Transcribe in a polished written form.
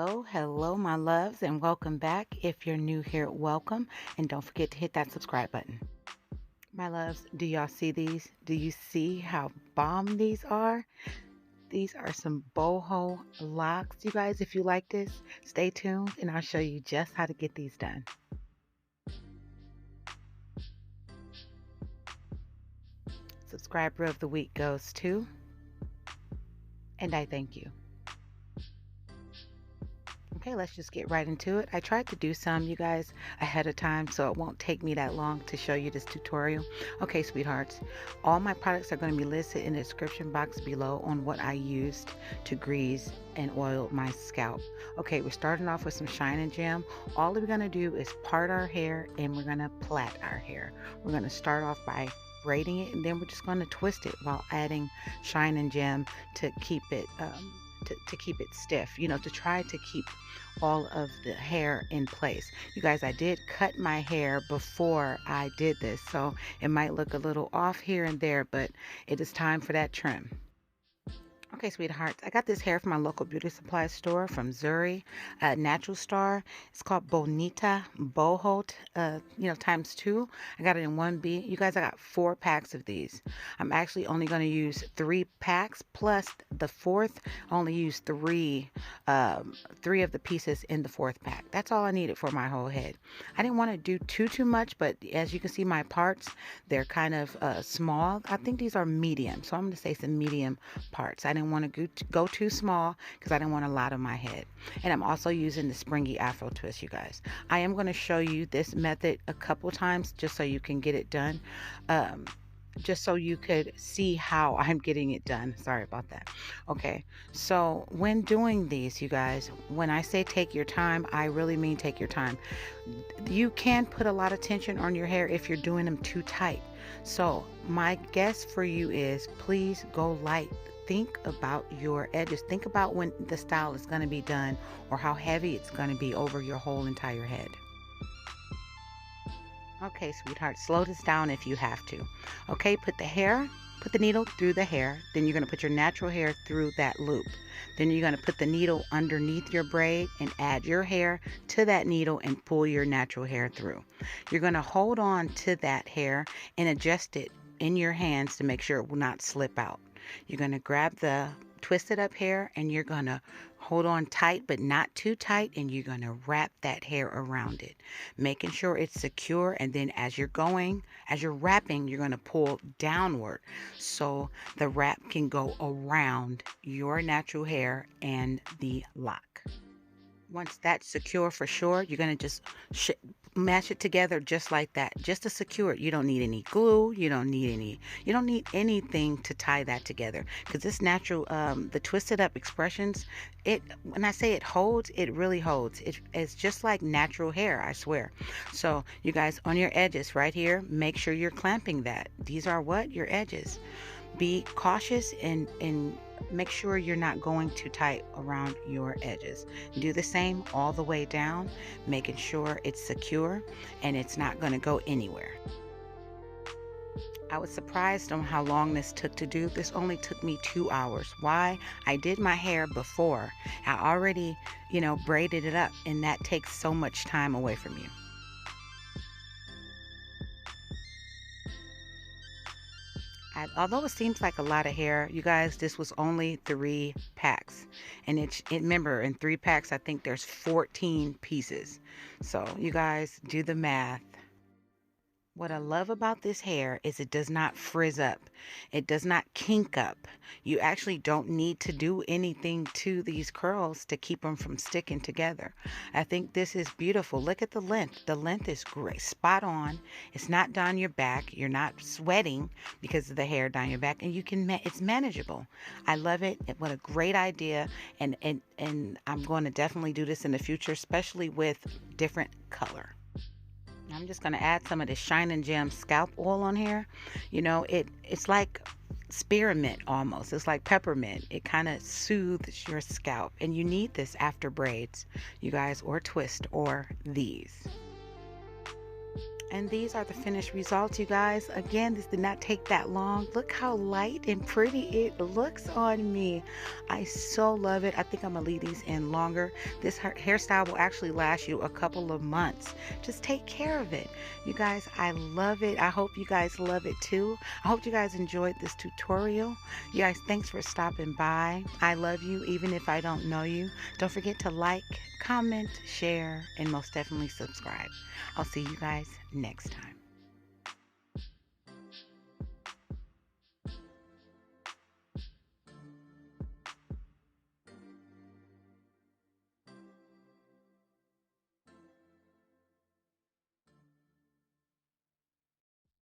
Hello, my loves, and welcome back. If you're new here, welcome, and don't forget to hit that subscribe button. My loves, do y'all see these? Do you see how bomb these are? These are some boho locks. You guys, if you like this, stay tuned, and I'll show you just how to get these done. Subscriber of the week goes to, and I thank you. Okay, let's just get right into it. I tried to do some, you guys, ahead of time, so it won't take me that long to show you this tutorial. Okay, sweethearts, all my products are going to be listed in the description box below on what I used to grease and oil my scalp. Okay, we're starting off with some Shine and Gem. All we're going to do is part our hair and we're going to plait our hair. We're going to start off by braiding it, and then we're just going to twist it while adding Shine and Gem to keep it to keep it stiff, to try to keep all of the hair in place. You guys, I did cut my hair before I did this, so it might look a little off here and there, but it is time for that trim. Okay, sweethearts, I got this hair from my local beauty supply store from Zuri, Natural Star. It's called Bonita, Boho, times two. I got it in 1B. You guys, I got 4 packs of these. I'm actually only going to use 3 packs, plus the fourth, I only use three of the pieces in the 4th pack. That's all I needed for my whole head. I didn't want to do too much, but as you can see, my parts, they're kind of small. I think these are medium, so I'm going to say some medium parts. I didn't want to go too small because I didn't want a lot of my head. And I'm also using the springy afro twist, you guys. I am going to show you this method a couple times just so you can get it done. Just so you could see how I'm getting it done. Sorry about that. Okay, so when doing these, you guys, when I say take your time, I really mean take your time. You can put a lot of tension on your hair if you're doing them too tight. So my guess for you is please go light. Think about your edges. Think about when the style is going to be done or how heavy it's going to be over your whole entire head. Okay, sweetheart, slow this down if you have to. Okay, put the needle through the hair. Then you're going to put your natural hair through that loop. Then you're going to put the needle underneath your braid and add your hair to that needle and pull your natural hair through. You're going to hold on to that hair and adjust it in your hands to make sure it will not slip out. You're going to grab the twisted up hair and you're going to hold on tight but not too tight, and you're going to wrap that hair around it, making sure it's secure. And then as you're wrapping, you're going to pull downward so the wrap can go around your natural hair and the lock. Once that's secure for sure, you're going to just mash it together just like that, just to secure it. You don't need any glue. You don't need anything to tie that together, because this natural, the twisted up expressions, when I say it holds, it really holds. It's just like natural hair, I swear. So you guys, on your edges right here, make sure you're clamping that. These are what? Your edges. Be cautious and make sure you're not going too tight around your edges. Do the same all the way down, making sure it's secure and it's not going to go anywhere. I was surprised on how long this took to do. This only took me 2 hours. Why? I did my hair before. I already, braided it up, and that takes so much time away from you. Although it seems like a lot of hair, you guys, this was only 3 packs. And remember, in 3 packs, I think there's 14 pieces. So you guys, do the math. What I love about this hair is it does not frizz up. It does not kink up. You actually don't need to do anything to these curls to keep them from sticking together. I think this is beautiful. Look at the length. The length is great, spot on. It's not down your back. You're not sweating because of the hair down your back, and it's manageable. I love it. What a great idea. And I'm going to definitely do this in the future, especially with different color. I'm just going to add some of this Shine and Gem scalp oil on here. It's like spearmint almost. It's like peppermint. It kind of soothes your scalp. And you need this after braids, you guys, or twist, or these. And these are the finished results, you guys. Again, this did not take that long. Look how light and pretty it looks on me. I so love it. I think I'm gonna leave these in longer. This hairstyle will actually last you a couple of months. Just take care of it. You guys, I love it. I hope you guys love it too. I hope you guys enjoyed this tutorial. You guys, thanks for stopping by. I love you even if I don't know you. Don't forget to like, comment, share, and most definitely subscribe. I'll see you guys next time.